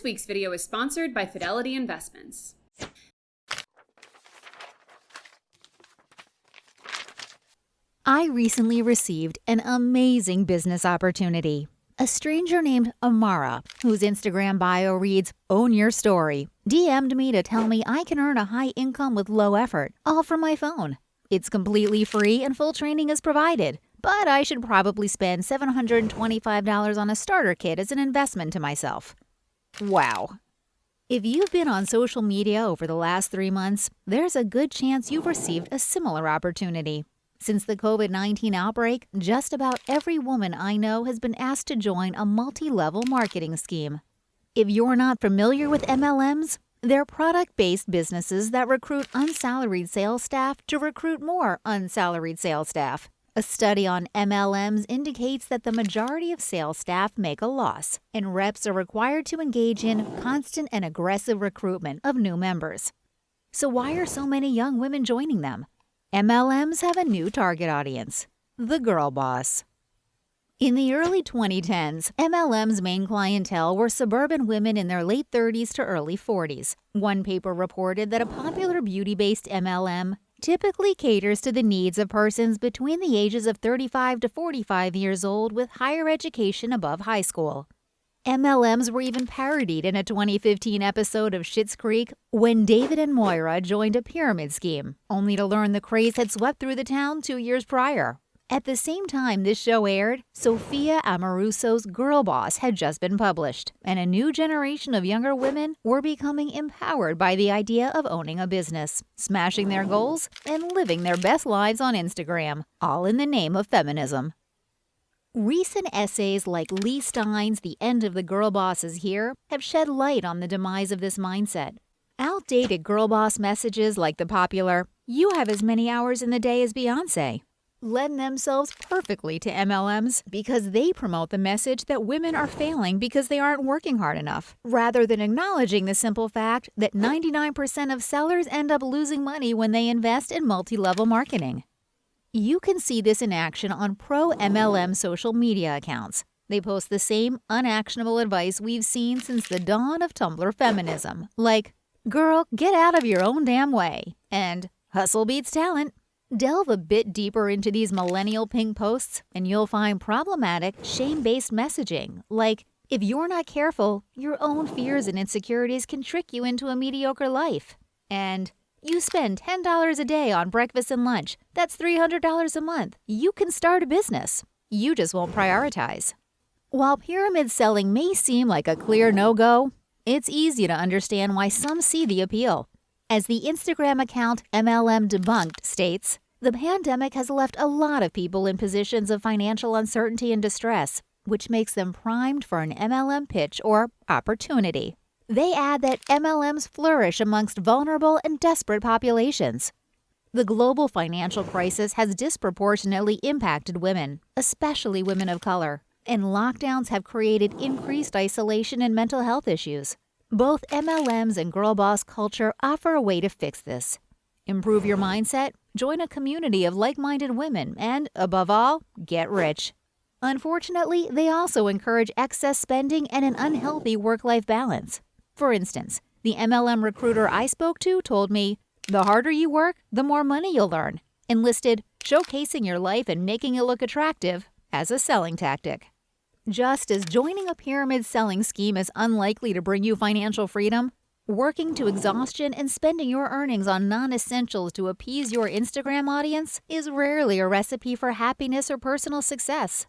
week's video is sponsored by Fidelity Investments. I recently received an amazing business opportunity. A stranger named Amara, whose Instagram bio reads, "Own Your Story," DM'd me to tell me I can earn a high income with low effort, all from my phone. It's completely free and full training is provided, but I should probably spend $725 on a starter kit as an investment to myself. Wow. If you've been on social media over the last 3 months, there's a good chance you've received a similar opportunity. Since the COVID-19 outbreak, just about every woman I know has been asked to join a multi-level marketing scheme. If you're not familiar with MLMs, they're product-based businesses that recruit unsalaried sales staff to recruit more unsalaried sales staff. A study on MLMs indicates that the majority of sales staff make a loss, and reps are required to engage in constant and aggressive recruitment of new members. So why are so many young women joining them? MLMs have a new target audience, the girl boss. In the early 2010s, MLM's main clientele were suburban women in their late 30s to early 40s. One paper reported that a popular beauty-based MLM typically caters to the needs of persons between the ages of 35 to 45 years old with higher education above high school. MLMs were even parodied in a 2015 episode of Schitt's Creek when David and Moira joined a pyramid scheme, only to learn the craze had swept through the town 2 years prior. At the same time this show aired, Sophia Amoruso's Girlboss had just been published, and a new generation of younger women were becoming empowered by the idea of owning a business, smashing their goals, and living their best lives on Instagram, all in the name of feminism. Recent essays like Lee Stein's The End of the Girl Boss Is Here have shed light on the demise of this mindset. Outdated girl boss messages like the popular, "You have as many hours in the day as Beyoncé," lend themselves perfectly to MLMs because they promote the message that women are failing because they aren't working hard enough, rather than acknowledging the simple fact that 99% of sellers end up losing money when they invest in multi-level marketing. You can see this in action on pro-MLM social media accounts. They post the same unactionable advice we've seen since the dawn of Tumblr feminism, like, "Girl, get out of your own damn way," and "Hustle beats talent." Delve a bit deeper into these millennial pink posts, and you'll find problematic, shame-based messaging, like, "If you're not careful, your own fears and insecurities can trick you into a mediocre life," and "You spend $10 a day on breakfast and lunch. That's $300 a month. You can start a business. You just won't prioritize." While pyramid selling may seem like a clear no-go, it's easy to understand why some see the appeal. As the Instagram account MLM Debunked states, the pandemic has left a lot of people in positions of financial uncertainty and distress, which makes them primed for an MLM pitch or opportunity. They add that MLMs flourish amongst vulnerable and desperate populations. The global financial crisis has disproportionately impacted women, especially women of color, and lockdowns have created increased isolation and mental health issues. Both MLMs and girl boss culture offer a way to fix this. Improve your mindset, join a community of like-minded women, and, above all, get rich. Unfortunately, they also encourage excess spending and an unhealthy work-life balance. For instance, the MLM recruiter I spoke to told me, "The harder you work, the more money you'll earn," and listed showcasing your life and making it look attractive as a selling tactic. Just as joining a pyramid selling scheme is unlikely to bring you financial freedom, working to exhaustion and spending your earnings on non-essentials to appease your Instagram audience is rarely a recipe for happiness or personal success.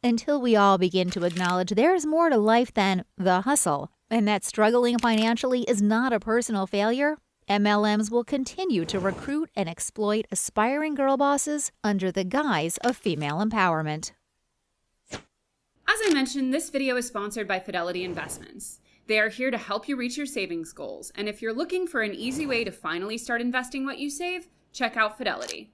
Until we all begin to acknowledge there's more to life than the hustle, and that struggling financially is not a personal failure, MLMs will continue to recruit and exploit aspiring girl bosses under the guise of female empowerment. As I mentioned, this video is sponsored by Fidelity Investments. They are here to help you reach your savings goals, and if you're looking for an easy way to finally start investing what you save, check out Fidelity.